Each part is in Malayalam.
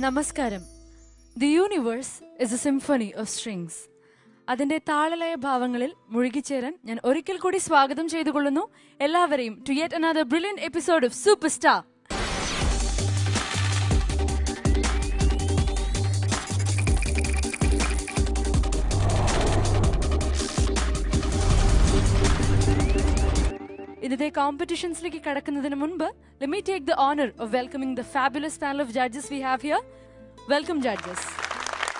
നമസ്കാരം. The universe is a symphony of strings. അതിന്റെ താളലയ ഭാവങ്ങളിൽ മുഴുകിച്ചേരാൻ ഞാൻ ഒരിക്കൽ കൂടി സ്വാഗതം ചെയ്തുകൊള്ളുന്നു എല്ലാവരെയും to yet another brilliant episode of Superstar. ഇന്നത്തെ കോമ്പറ്റീഷൻസിലേക്ക് കടക്കുന്നതിന് മുൻപ് let me take the honor of welcoming the fabulous panel of judges we have here. Welcome judges.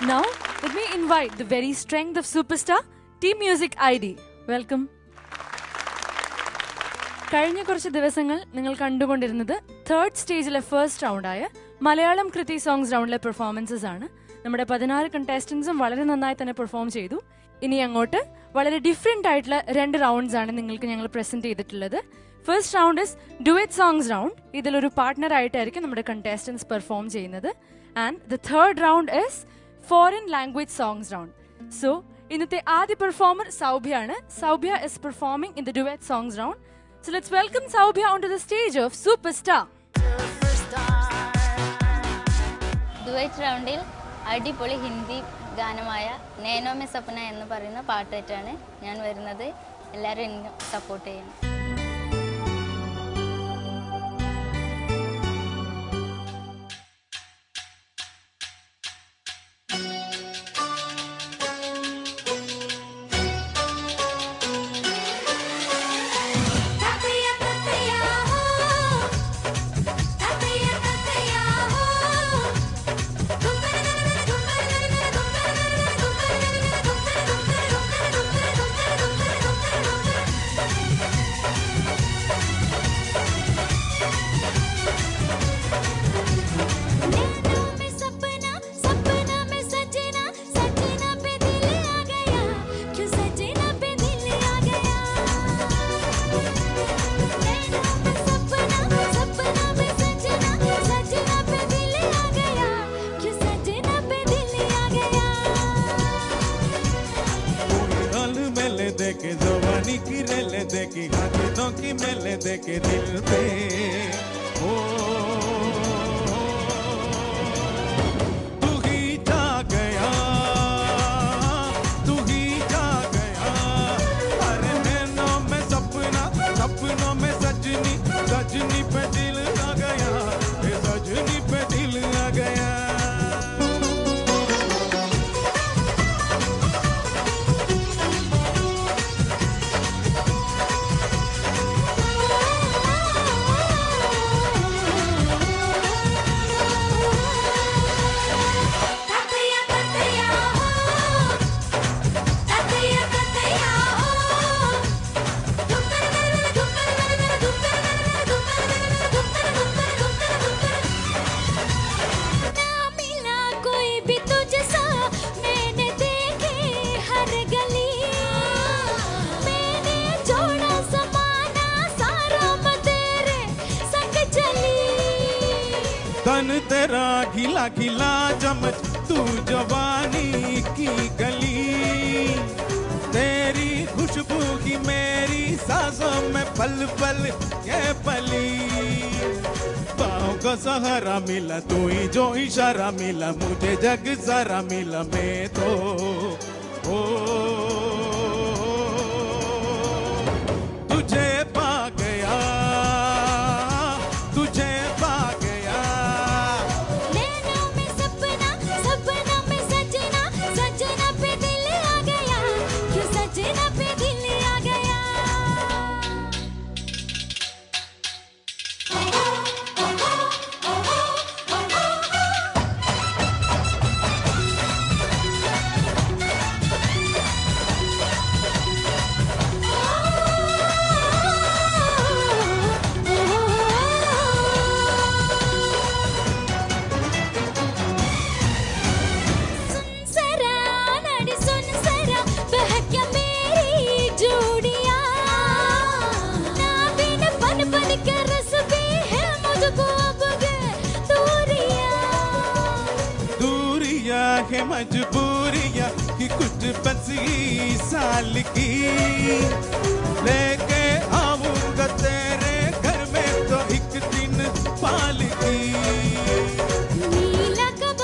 Now let me invite the very strength of Superstar, Team Music ID. Welcome. കഴിഞ്ഞ കുറച്ച് ദിവസങ്ങൾ നിങ്ങൾ കണ്ടുകൊണ്ടിരുന്നത് തേർഡ് സ്റ്റേജിലെ ഫസ്റ്റ് റൗണ്ടായ മലയാളം കൃതി സോങ്സ് റൗണ്ടിലെ പെർഫോമൻസസ് ആണ്. നമ്മുടെ 16 കണ്ടസ്റ്റൻസും വളരെ നന്നായി തന്നെ പെർഫോം ചെയ്തു. ഇനി അങ്ങോട്ട് വളരെ ഡിഫറെന്റ് ആയിട്ടുള്ള 2 റൗണ്ട്സ് ആണ് നിങ്ങൾക്ക് ഞങ്ങൾ പ്രസന്റ് ചെയ്തിട്ടുള്ളത്. First round is duet songs round. ഇതിലൊരു പാർട്ട്ണർ ആയിട്ടായിരിക്കും നമ്മുടെ കണ്ടസ്റ്റൻസ് പെർഫോം ചെയ്യുന്നത്. And the third round is foreign language songs round. So ഇന്നത്തെ ആദ്യ പെർഫോമർ സൗഭ്യ ആണ്. Saubhya is performing in the duet songs round. So let's welcome Saubhya on to the stage of superstar. Duet റൗണ്ടിൽ അടിപൊളി ഹിന്ദി ഗാനമായ നൈനോ മേ സപ്ന എന്ന് പറയുന്ന പാട്ടായിട്ടാണ് ഞാൻ വരുന്നത്. എല്ലാവരും എന്നെ സപ്പോർട്ട് ചെയ്യണം. देके जवानी की रेले देके हाथों की मेले देके दिल पे ओ तू ही जा गया अरे नैनों में सपना सपनों में सजनी सजनी पे दिल आ गया सजनी पे दिल आ गया. तन तेरा खिला खिला चमच तू जवानी की गली तेरी खुशबू की मेरी सांसों में पल पल ये पली पाँव का सहारा मिला तू ही जो इशारा मिला मुझे जग सारा मिला मैं तो ओ तुझे पा गया है मजबूरियां कि कुछ बसी साल की लेके आऊंगा तेरे घर में तो एक दिन पाल की नीला कब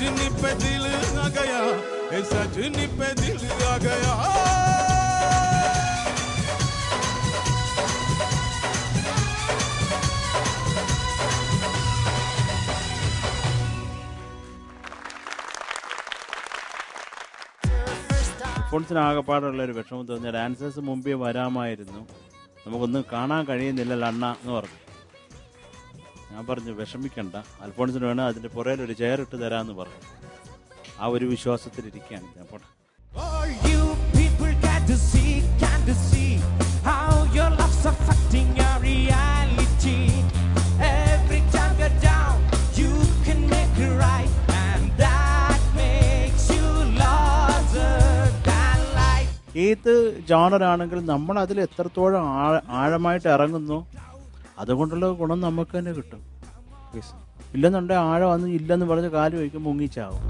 सजनी पे दिल आ गया, सजनी पे दिल आ गया. അൽഫോൺസിനാകെപ്പാടുള്ളൊരു വിഷമം തോന്നിയ ഡാൻസേഴ്സ് മുമ്പേ വരാമായിരുന്നു, നമുക്കൊന്നും കാണാൻ കഴിയുന്നില്ലല്ലോ അണ്ണ എന്ന് പറഞ്ഞു. ഞാൻ പറഞ്ഞു വിഷമിക്കണ്ട, അൽഫോൺസിന് വേണം അതിൻ്റെ പുറകിൽ ഒരു ചെയർ ഇട്ട് തരാമെന്ന് പറഞ്ഞു. ആ ഒരു വിശ്വാസത്തിലിരിക്കുകയാണ് ഞാൻ. പോട്ടെ. All you people got to see how your love's affecting your reality. Every time you're down, you can make it right, and that makes you larger than life. ഏത് ജോണറാണെങ്കിൽ നമ്മൾ അതിൽ എത്രത്തോളം ആഴമായിട്ട് ഇറങ്ങുന്നു അതുകൊണ്ടുള്ള ഗുണം നമുക്ക് തന്നെ കിട്ടും. ഇല്ലെന്നുണ്ടെങ്കിൽ ആഴം അന്ന് ഇല്ലെന്ന് പറഞ്ഞ് കാല് വയ്ക്കും, മുങ്ങിച്ചാവും.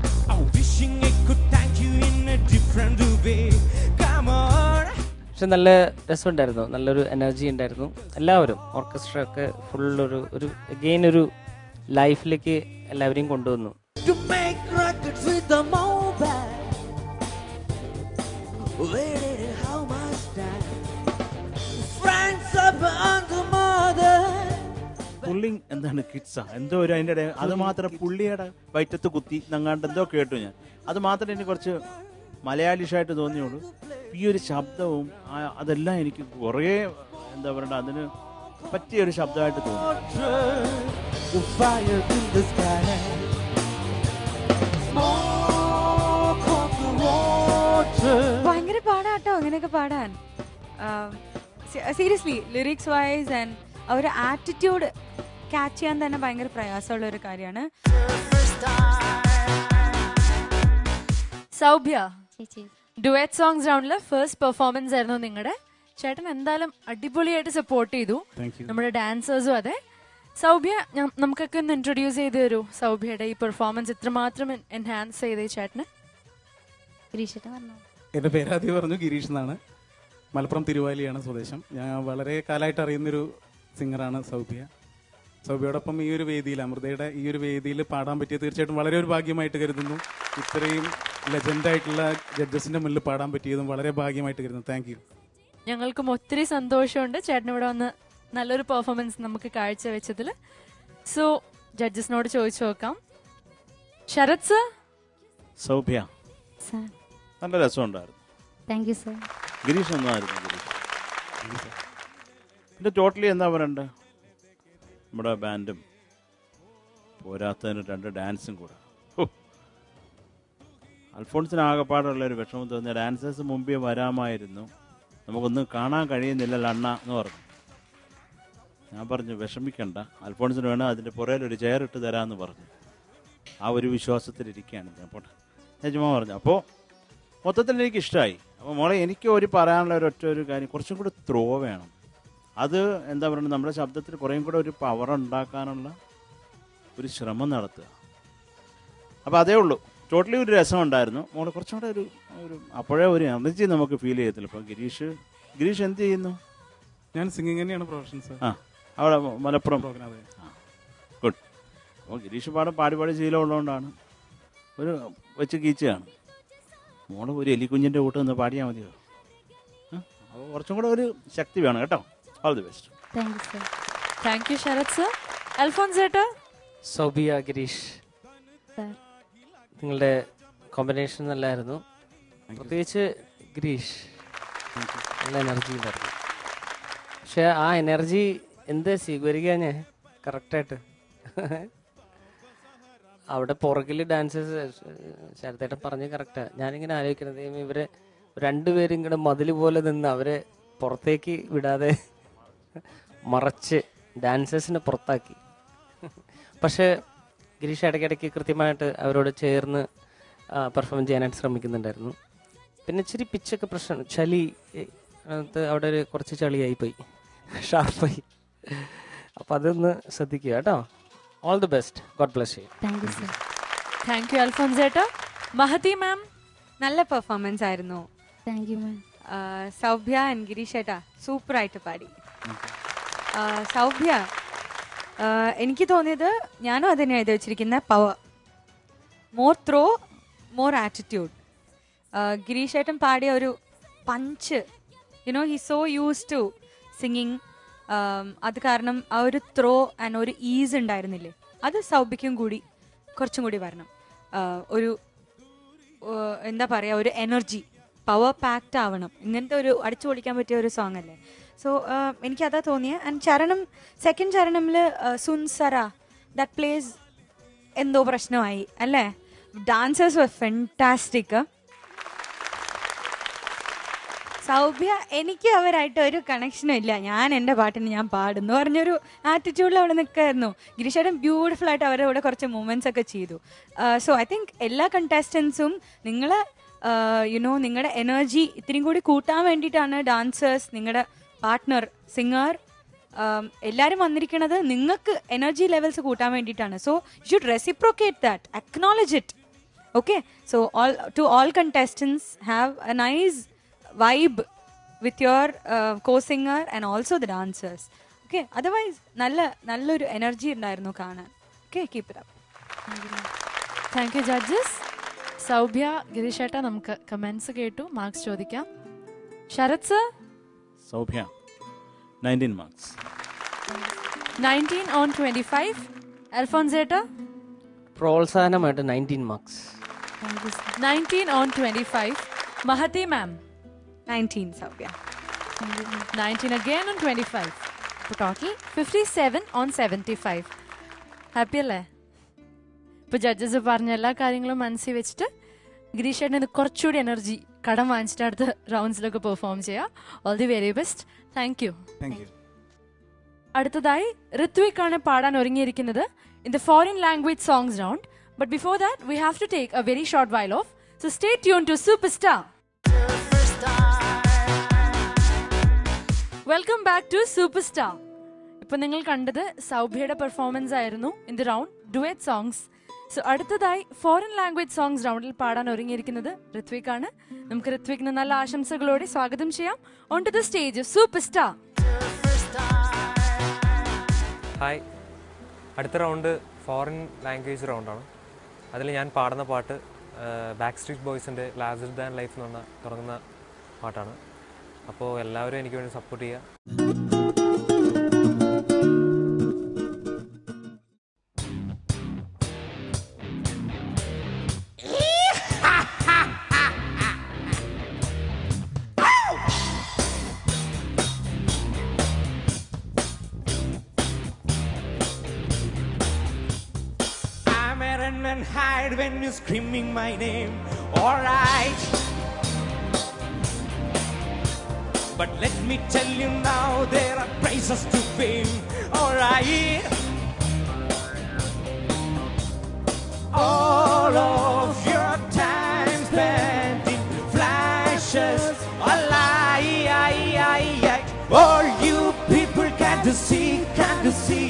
പക്ഷെ നല്ല രസമുണ്ടായിരുന്നു, നല്ലൊരു എനർജി ഉണ്ടായിരുന്നു. എല്ലാവരും ഓർക്കസ്ട്ര ഒക്കെ ഫുൾ ഒരു അഗെയിൻ ഒരു ലൈഫിലേക്ക് എല്ലാവരെയും കൊണ്ടുവന്നു. പുള്ളിങ് എന്താണ് കിഡ്സാ എന്തോ ഒരു അതിൻ്റെ ഇടയിൽ അത് മാത്രം പുള്ളിയുടെ വയറ്റത്ത് കുത്തി നങ്ങാണ്ട് എന്തോ കേട്ടു ഞാൻ. അത് മാത്രമേ എനിക്ക് കുറച്ച് മലയാളിഷായിട്ട് തോന്നിയുള്ളൂ. ഈ ഒരു ശബ്ദവും അതെല്ലാം എനിക്ക് കുറേ എന്താ പറയണ്ട അതിന് പറ്റിയൊരു ശബ്ദമായിട്ട് തോന്നി. ഭയങ്കര പാടാട്ടോ അങ്ങനെയൊക്കെ പാടാൻ. സീരിയസ്ലി ലിറിക്സ് വൈസ് ആൻഡ് അവരുടെ ആറ്റിറ്റ്യൂഡ് ക്യാച്ച് ചെയ്യാൻ തന്നെ ഭയങ്കര പ്രയാസമുള്ള ഒരു കാര്യമാണ്. സൗഭ്യ, ഡുവറ്റ് സോങ്സ് റൗണ്ടിലെ ഫസ്റ്റ് പെർഫോമൻസ് ആയിരുന്നു നിങ്ങളുടെ. ചേട്ടൻ എന്തായാലും അടിപൊളിയായിട്ട് സപ്പോർട്ട് ചെയ്തു, നമ്മുടെ ഡാൻസേഴ്സും അതെ. സൗഭ്യ, നമുക്കൊക്കെ ഒന്ന് ഇൻട്രൊഡ്യൂസ് ചെയ്ത് തരൂ സൗഭ്യയുടെ ഈ പെർഫോമൻസ് ഇത്രമാത്രം എൻഹാൻസ് ചെയ്തേ ചേട്ടന്. എൻ്റെ പേരാദ്യം പറഞ്ഞു, ഗിരീഷ് എന്നാണ്. മലപ്പുറം തിരുവാലിയാണ് സ്വദേശം. ഞാൻ വളരെ കാലമായിട്ട് അറിയുന്നൊരു സിംഗറാണ് സൗഭ്യ. സൗഭ്യയോടൊപ്പം ഈ ഒരു വേദിയിൽ, അമൃതയുടെ ഈ ഒരു വേദിയിൽ പാടാൻ പറ്റിയത് തീർച്ചയായിട്ടും വളരെ ഒരു ഭാഗ്യമായിട്ട് കരുതുന്നു. ഇത്രയും ലെജൻഡായിട്ടുള്ള ജഡ്ജസിൻ്റെ മുന്നിൽ പാടാൻ പറ്റിയതും വളരെ ഭാഗ്യമായിട്ട് കരുതുന്നു. Thank you. ഞങ്ങൾക്കും ഒത്തിരി സന്തോഷമുണ്ട് ചേട്ടൻ ഇവിടെ വന്ന് നല്ലൊരു പെർഫോമൻസ് നമുക്ക് കാഴ്ചവെച്ചതിൽ. സോ ജഡ്ജസിനോട് ചോദിച്ചു നോക്കാം. ശരത് സർ. സൗഭ്യ, നല്ല രസമുണ്ടായിരുന്നു. Thank you sir. ഗിരീഷ് ഒന്നായിരുന്നു. ഗിരീഷ് പിന്നെ ടോട്ടലി എന്താ പറയണ്ടേ, നമ്മുടെ ബാൻഡും പോരാത്തതിന് 2 ഡാൻസും കൂടെ. അൽഫോൺസിനാകെപ്പാടുള്ളൊരു വിഷമം തോന്നിയ ഡാൻസേഴ്സ് മുമ്പേ വരാമായിരുന്നു, നമുക്കൊന്നും കാണാൻ കഴിയുന്നില്ലല്ലോ അണ്ണ എന്ന് പറഞ്ഞു. ഞാൻ പറഞ്ഞു വിഷമിക്കണ്ട, അൽഫോൺസിന് വേണം അതിൻ്റെ പുറകിൽ ഒരു ചെയർ ഇട്ട് തരാമെന്ന് പറഞ്ഞു. ആ ഒരു വിശ്വാസത്തിലിരിക്കുകയാണ് ഞാൻ. പോട്ടെ. ഞാൻ ചുമ്മാ പറഞ്ഞു. അപ്പോൾ മൊത്തത്തിൽ എനിക്ക് ഇഷ്ടമായി. അപ്പോൾ മോളെ എനിക്ക് പറയാനുള്ള ഒരു കാര്യം, കുറച്ചും കൂടി ത്രോ വേണം. അത് എന്താ പറയുക, നമ്മുടെ ശബ്ദത്തിൽ കുറേയും കൂടെ ഒരു പവർ ഉണ്ടാക്കാനുള്ള ഒരു ശ്രമം നടത്തുക. അപ്പോൾ അതേ ഉള്ളൂ. ടോട്ടലി ഒരു രസമുണ്ടായിരുന്നു. മോളെ കുറച്ചും കൂടെ ഒരു അപ്പോഴേ ഒരു എനർജി നമുക്ക് ഫീൽ ചെയ്യത്തില്ല. അപ്പോൾ ഗിരീഷ് എന്ത് ചെയ്യുന്നു? ഞാൻ സിംഗിങ് തന്നെയാണ് പ്രൊഫഷൻ സർ. അവിടെ മലപ്പുറം പ്രോഗ്രാം. ഗുഡ്. അപ്പോൾ ഗിരീഷ് പാടി ശീലമുള്ളതുകൊണ്ടാണ് ഒരു വെച്ച് കീച്ചയാണ്. മോള് ഒരു എലിക്കുഞ്ഞിൻ്റെ കൂട്ട് നിന്ന് പാടിയാൽ മതിയോ? അപ്പോൾ കുറച്ചും കൂടെ ഒരു ശക്തി വേണം കേട്ടോ. All the best. Thank you Sharath sir. Alphonse ചേട്ടാ. സൗബിയ, ഗിരീഷ്, നിങ്ങളുടെ കോമ്പിനേഷൻ നല്ലായിരുന്നു. പ്രത്യേകിച്ച് ഗിരീഷ് നല്ല എനർജി ഉണ്ടായിരുന്നു. പക്ഷെ ആ എനർജി എന്ത് സ്വീകരിക്കാൻ ഞാൻ കറക്റ്റായിട്ട് അവിടെ പുറകിൽ ഡാൻസേഴ്സ് ശരത്തേട്ടൻ പറഞ്ഞ് കറക്റ്റാണ്. ഞാനിങ്ങനെ ആലോചിക്കുന്നത് ഇവരെ 2 പേരും ഇങ്ങനെ മതിൽ പോലെ നിന്ന് അവരെ പുറത്തേക്ക് വിടാതെ മറച്ച് ഡാൻസേഴ്സിനെ പുറത്താക്കി. പക്ഷേ ഗിരീഷ് ഇടയ്ക്കിടയ്ക്ക് കൃത്യമായിട്ട് അവരോട് ചേർന്ന് പെർഫോം ചെയ്യാനായിട്ട് ശ്രമിക്കുന്നുണ്ടായിരുന്നു. പിന്നെ ഇച്ചിരി പിച്ചൊക്കെ പ്രശ്നം, ചളി അവിടെ കുറച്ച് ചളിയായിപ്പോയി, ഷാർപ്പായി. അപ്പം അതൊന്ന് ശ്രദ്ധിക്കുക കേട്ടോ. All the best. God bless you. Thank you Alphons ചേട്ടാ. മഹതി മാം. നല്ല പെർഫോമൻസ് ആയിരുന്നു. Thank you ma'am. Saubhya and Girish ഏട്ടാ സൂപ്പറായിട്ട് പാടി. സൗഭ്യ, എനിക്ക് തോന്നിയത് ഞാനും അത് തന്നെയാണ് എഴുതി വെച്ചിരിക്കുന്ന power. More throw more attitude. Girish ഏട്ടൻ പാടിയ ഒരു punch, he so use to singing. അത് കാരണം ആ ഒരു ത്രോ ആൻഡ് ഒരു ഈസ് ഉണ്ടായിരുന്നില്ലേ, അത് സൗബിക്കും കൂടി കുറച്ചും കൂടി വരണം. ഒരു എന്താ പറയുക, ഒരു എനർജി, പവർ പാക്ഡ് ആവണം. ഇങ്ങനത്തെ ഒരു അടിച്ചു പൊളിക്കാൻ പറ്റിയ ഒരു സോങ് അല്ലേ. സോ എനിക്കതാ തോന്നിയത്. ആൻഡ് ചരണം, സെക്കൻഡ് ചരണമിൽ സുൻസറ ദാറ്റ് പ്ലേസ് എന്തോ പ്രശ്നമായി അല്ലേ. ഡാൻസേഴ്സ് വർ ഫെന്റാസ്റ്റിക്. സൗഭ്യ, എനിക്ക് അവരായിട്ട് ഒരു കണക്ഷനും ഇല്ല, ഞാൻ എൻ്റെ പാട്ടിന് ഞാൻ പാടുന്നു പറഞ്ഞൊരു ആറ്റിറ്റ്യൂഡിൽ അവിടെ നിൽക്കായിരുന്നു. ഗിരീഷേട്ടൻ ബ്യൂട്ടിഫുൾ ആയിട്ട് അവരുടെ കൂടെ കുറച്ച് മൂവ്മെൻറ്റ്സ് ഒക്കെ ചെയ്തു. സോ ഐ തിങ്ക് എല്ലാ കണ്ടസ്റ്റൻസും നിങ്ങളെ നിങ്ങളുടെ എനർജി ഇത്രയും കൂടി കൂട്ടാൻ വേണ്ടിയിട്ടാണ് ഡാൻസേഴ്സ്, നിങ്ങളുടെ പാർട്ട്ണർ, സിംഗർ, എല്ലാവരും വന്നിരിക്കുന്നത് നിങ്ങൾക്ക് എനർജി ലെവൽസ് കൂട്ടാൻ വേണ്ടിയിട്ടാണ്. So you should reciprocate that, acknowledge it. Okay, so to all contestants have a nice vibe with your co-singer and also the dancers. Okay, otherwise നല്ലൊരു എനർജി ഉണ്ടായിരുന്നു കാണാൻ. Okay, keep it up. Thank you judges. Saubhya, ഗിരീഷേട്ട, നമുക്ക് കമന്റ്സ് കേട്ടു, മാർക്സ് ചോദിക്കാം. Sarath sir. Saubhya 19 marks. 19 on 25. അൽഫോൻസേട്ട. പ്രോത്സാഹനമായിട്ട് 19 marks. 19 on 25. Mahathi ma'am. 19 Saubhya. 19 again on 25. Total 57 on 75. Happy അല്ലേ? ഇപ്പോൾ ജഡ്ജസ് പറഞ്ഞ എല്ലാ കാര്യങ്ങളും മനസ്സിൽ വെച്ചിട്ട് ഗിരീഷേട്ടന് കുറച്ചുകൂടി എനർജി കടം വാങ്ങിച്ചിട്ട് അടുത്ത റൗണ്ട്സിലൊക്കെ പെർഫോം ചെയ്യാം. All the very best. Thank you. അടുത്തതായി ഋത്വിക് ആണ് പാടാൻ ഒരുങ്ങിയിരിക്കുന്നത് in the foreign language songs round. But before that we have to take a very short while off. So stay tune to super star. Welcome back to super star. ഇപ്പൊ നിങ്ങൾ കണ്ടത് സൗഭ്യയുടെ പെർഫോമൻസ് ആയിരുന്നു in the round duet songs. So അടുത്തതായി ഫോറിൻ ലാംഗ്വേജ് സോങ്സ് റൗണ്ടിൽ പാടാൻ ഒരുങ്ങിയിരിക്കുന്നത് ഋത്വിക് ആണ്. നമുക്ക് ഋത്വിക്കിന് നല്ല ആശംസകളോടെ സ്വാഗതം ചെയ്യാം on to the stage super star. Hi, അടുത്ത റൗണ്ട് ഫോറിൻ ലാംഗ്വേജ് റൗണ്ടാണ്. അതിൽ ഞാൻ പാടുന്ന പാട്ട് ബാക്ക് സ്ട്രീറ്റ് ബോയ്സിൻ്റെ ലാർജർ ദാൻ ലൈഫ് എന്ന് പറഞ്ഞ തുടങ്ങുന്ന പാട്ടാണ്. അപ്പോൾ എല്ലാവരും എനിക്ക് വേണ്ടി സപ്പോർട്ട് ചെയ്യുക. And hide when you're screaming my name. Alright, but let me tell you now, there are prices to fame. Alright, all of your time spent in flashes, a lie. All you people can't see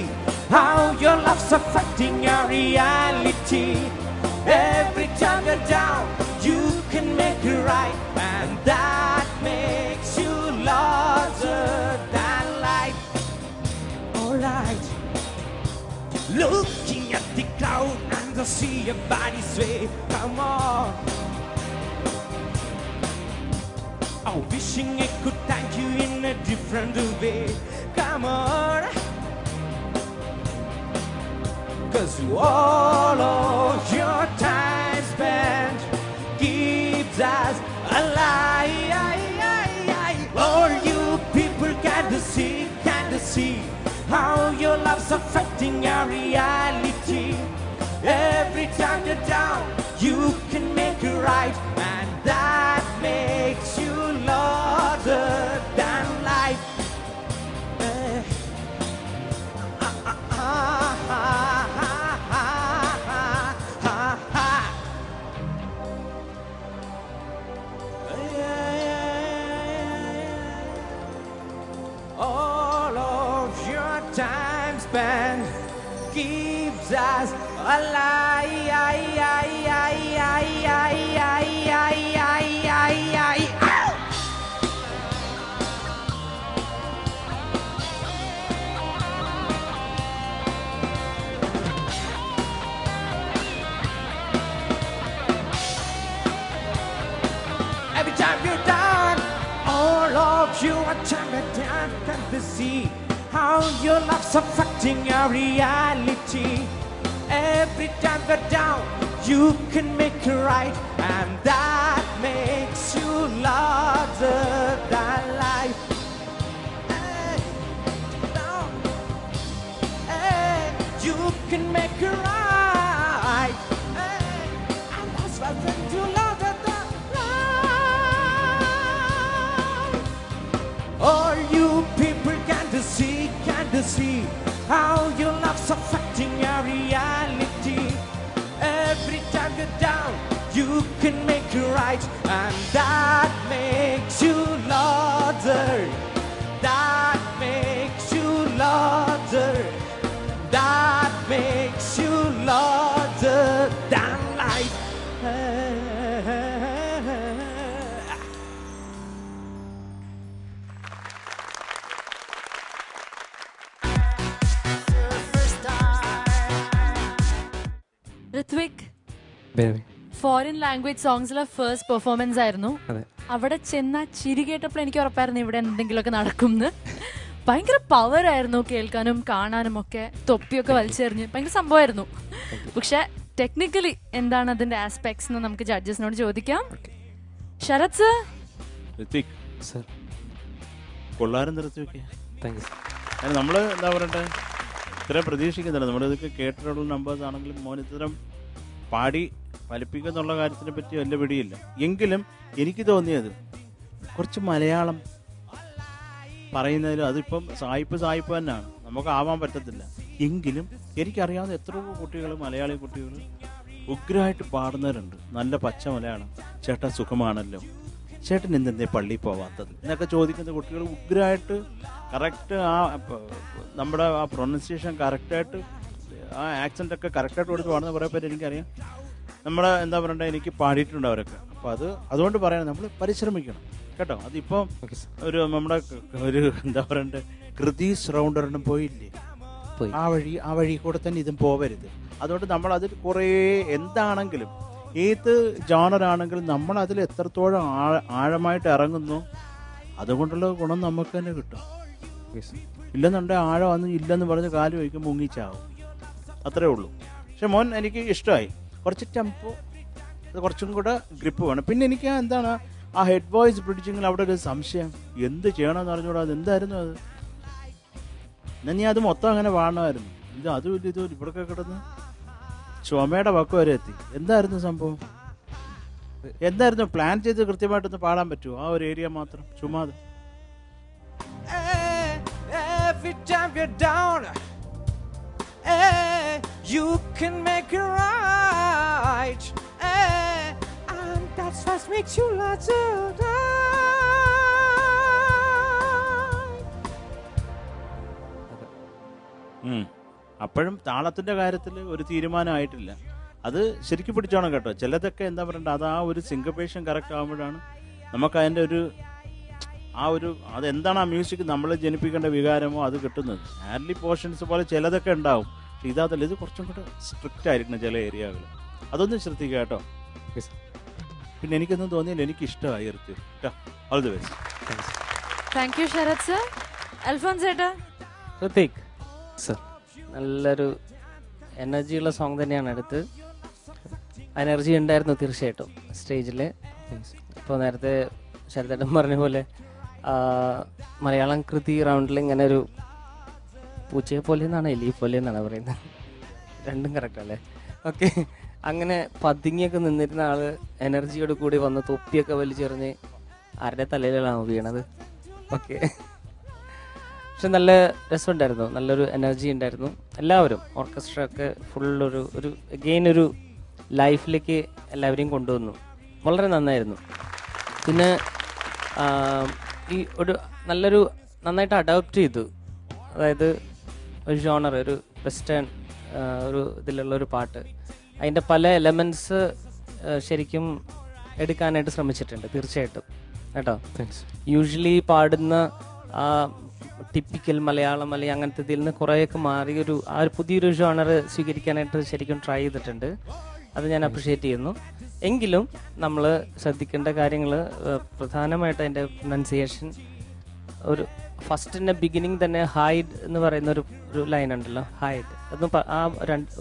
how your love's affecting your reality. Every time you're down, you can make it right, and that makes you larger than life. Alright, looking at the crowd and I see your body sway. Come on, I'm wishing I could thank you in a different way. Come on, 'cause all of your time spent keeps us alive. All you people can't see how your love's affecting your reality. Every time you're down, you can make it right, and that makes you larger than life. All of your time spent keeps us alive. you watching me down and see how your love's affecting your reality. Every time you're down, you can make it right, and that makes you larger than life. Hey, down. Hey, you can make it right. Hey, and that's what makes you larger than life. All you people can see how your love's affecting your reality. Every time you're down, you can make it right, and that makes you larger. That makes you larger. That makes you larger than life. Ritvik, baby foreign language സോങ്സിലെ ഫസ്റ്റ് പെർഫോമൻസ് ആയിരുന്നു. അതെ. അവിടെ ചെന്ന ചിരി കേട്ടപ്പോൾ എനിക്ക് ഉറപ്പായിരുന്നു ഇവിടെ എന്തെങ്കിലുമൊക്കെ നടക്കുമെന്ന്. ഭയങ്കര പവർ ആയിരുന്നു കേൾക്കാനും കാണാനും ഒക്കെ. തൊപ്പിയൊക്കെ വലിച്ചെറിഞ്ഞ് ഭയങ്കര സംഭവമായിരുന്നു. പക്ഷെ ടെക്നിക്കലി എന്താണ് അതിന്റെ ആസ്പെക്ട്സ് എന്ന് നമുക്ക് ജഡ്ജസിനോട് ചോദിക്കാം. ശരത് സർ. ഋത്വിക് സർ, കൊള്ളാരും ഋത്വിക്. Thank you. നമ്മൾ എന്താ പറയട്ടെ, ഇത്രയും പ്രതീക്ഷിക്കുന്നില്ല. നമ്മളിതൊക്കെ കേട്ടിട്ടുള്ള നമ്പേഴ്സ് ആണെങ്കിലും മോൻ ഇത്തരം പാടി ഫലിപ്പിക്കുക എന്നുള്ള കാര്യത്തിനെ പറ്റി വലിയ പിടിയില്ല. എങ്കിലും എനിക്ക് തോന്നിയത് കുറച്ച് മലയാളം പറയുന്നതിലും, അതിപ്പം സായിപ്പ് തന്നെയാണ്, നമുക്ക് ആവാൻ പറ്റത്തില്ല. എങ്കിലും എനിക്കറിയാവുന്ന എത്രയോ കുട്ടികൾ, മലയാളി കുട്ടികൾ ഉഗ്രമായിട്ട് പാടുന്നവരുണ്ട്. നല്ല പച്ച മലയാളം. ചേട്ടാ സുഖമാണല്ലോ, ചേട്ടൻ എന്തെന്തേ പള്ളിയിൽ പോവാത്തത് എന്നൊക്കെ ചോദിക്കുന്ന കുട്ടികൾ ഉഗ്രമായിട്ട് കറക്റ്റ് നമ്മുടെ ആ പ്രൊനൗൺസിയേഷൻ കറക്റ്റായിട്ട്, ആ ആക്സെൻ്റ് ഒക്കെ കറക്റ്റായിട്ട് കൊടുത്ത് പാടുന്ന കുറേ പേര് എനിക്കറിയാം. നമ്മുടെ എന്താ പറയണ്ടേ, എനിക്ക് പാടിയിട്ടുണ്ട് അവരൊക്കെ. അപ്പോൾ അതുകൊണ്ട് പറയണം, നമ്മൾ പരിശ്രമിക്കണം കേട്ടോ. അതിപ്പം നമ്മുടെ ഒരു എന്താ പറയണ്ടേ, കൃതീസ് റൗണ്ടറിനും പോയില്ലേ, ആ വഴി കൂടെ തന്നെ ഇതും പോവരുത്. അതുകൊണ്ട് നമ്മൾ അതിൽ കുറേ എന്താണെങ്കിലും ഏത് ജോണറാണെങ്കിലും നമ്മൾ അതിൽ എത്രത്തോളം ആഴമായിട്ട് ഇറങ്ങുന്നു അതുകൊണ്ടുള്ള ഗുണം നമുക്ക് തന്നെ കിട്ടും. ഇല്ലെന്നുണ്ടെങ്കിൽ ആഴം അന്ന് ഇല്ലെന്ന് പറഞ്ഞ് കാല് വയ്ക്കും, മുങ്ങിച്ചാവും. അത്രേ ഉള്ളൂ. പക്ഷെ മോൻ എനിക്ക് ഇഷ്ടമായി. കുറച്ച് ടെമ്പോ, അത് കുറച്ചും കൂടെ ഗ്രിപ്പ് വേണം. പിന്നെ എനിക്ക് എന്താണ് ആ ഹെഡ് വോയിസ് പിടിച്ചെങ്കിൽ അവിടെ ഒരു സംശയം, എന്ത് ചെയ്യണമെന്ന് അറിഞ്ഞൂടാ. അതെന്തായിരുന്നു അത്? എന്നാൽ നീ അത് മൊത്തം അങ്ങനെ പാടണമായിരുന്നു. അതും ഇവിടൊക്കെ കിടന്ന് ചുമയുടെ പക്കം വരെ എത്തി. എന്തായിരുന്നു സംഭവം? എന്തായിരുന്നു പ്ലാൻ ചെയ്ത് കൃത്യമായിട്ടൊന്ന് പാടാൻ പറ്റുമോ ആ ഒരു ഏരിയ മാത്രം ചുമ്മാതെ? Every time you're down, you can make it right, and that's what makes you larger than life. അപ്പോഴും താളത്തിന്റെ കാര്യത്തിൽ ഒരു തീരുമാനമായിട്ടില്ല. അത് ശരിക്കും പിടിച്ചോണം കേട്ടോ. ചിലതൊക്കെ എന്താ പറയണ്ട, അത് ആ ഒരു സിങ്കപ്പേഷൻ കറക്റ്റ് ആകുമ്പോഴാണ് നമുക്ക് അതിൻ്റെ അതെന്താണ് ആ മ്യൂസിക് നമ്മൾ ജനിപ്പിക്കേണ്ട വികാരമോ അത് കിട്ടുന്നത്. ആർലി പോർഷൻസ് പോലെ ചിലതൊക്കെ ഉണ്ടാവും. പക്ഷെ ഇതല്ല, ഇത് കുറച്ചും കൂടെ സ്ട്രിക്റ്റ് ആയിരിക്കണം ചില ഏരിയകൾ. അതൊന്നും ശ്രദ്ധിക്കുക കേട്ടോ. പിന്നെ എനിക്കൊന്നും തോന്നിയില്ല, എനിക്ക് ഇഷ്ടമായി Rithvik. All the best. Thank you Sharath sir. Alphonse ചേട്ടാ. ഋത്വിക് സർ, നല്ലൊരു എനർജിയുള്ള സോങ് തന്നെയാണ് എടുത്ത്. എനർജി ഉണ്ടായിരുന്നു തീർച്ചയായിട്ടും സ്റ്റേജിൽ. ഇപ്പോൾ നേരത്തെ ശരതേട്ടൻ പറഞ്ഞ പോലെ മലയാളം കൃതി റൗണ്ടിൽ ഇങ്ങനെ ഒരു പൂച്ചയെ പോലെ എന്നാണ്, എലിയെ പോലെ എന്നാണ് പറയുന്നത്, രണ്ടും കറക്റ്റ് അല്ലേ? ഓക്കെ. അങ്ങനെ പതുങ്ങിയൊക്കെ നിന്നിരുന്ന ആള് എനർജിയോട് കൂടി വന്ന് തൊപ്പിയൊക്കെ വലിച്ചെറിഞ്ഞ് ആരുടെ തലയിലാണ് വീണത്. ഓക്കെ. പക്ഷെ നല്ല രസമുണ്ടായിരുന്നു, നല്ലൊരു എനർജി ഉണ്ടായിരുന്നു. എല്ലാവരും ഓർക്കസ്ട്ര ഒക്കെ ഫുള്ളൊരു അഗെയിൻ ഒരു ലൈഫിലേക്ക് എല്ലാവരെയും കൊണ്ടുവന്നു. വളരെ നന്നായിരുന്നു. പിന്നെ ഈ നന്നായിട്ട് അഡോപ്റ്റ് ചെയ്തു. അതായത് ഒരു ജോണർ, ഒരു വെസ്റ്റേൺ ഒരു ഇതിലുള്ളൊരു പാട്ട്, അതിൻ്റെ പല എലമെൻറ്റ്സ് ശരിക്കും എടുക്കാനായിട്ട് ശ്രമിച്ചിട്ടുണ്ട് തീർച്ചയായിട്ടും കേട്ടോ. യൂഷ്വലി പാടുന്ന ടിപ്പിക്കൽ മലയാളം അല്ലെങ്കിൽ അങ്ങനത്തെ ഇതിൽ നിന്ന് കുറേയൊക്കെ മാറി ഒരു പുതിയൊരു ജോണർ സ്വീകരിക്കാനായിട്ട് ശരിക്കും ട്രൈ ചെയ്തിട്ടുണ്ട്. അത് ഞാൻ അപ്രിഷ്യേറ്റ് ചെയ്യുന്നു. എങ്കിലും നമ്മൾ ശ്രദ്ധിക്കേണ്ട കാര്യങ്ങൾ പ്രധാനമായിട്ട് അതിൻ്റെ പ്രൊനൗൺസിയേഷൻ, ഒരു ഫസ്റ്റിൻ്റെ ബിഗിനിങ് തന്നെ ഹൈഡ് എന്ന് പറയുന്ന ഒരു ലൈൻ ഉണ്ടല്ലോ, ഹൈഡ്. ആ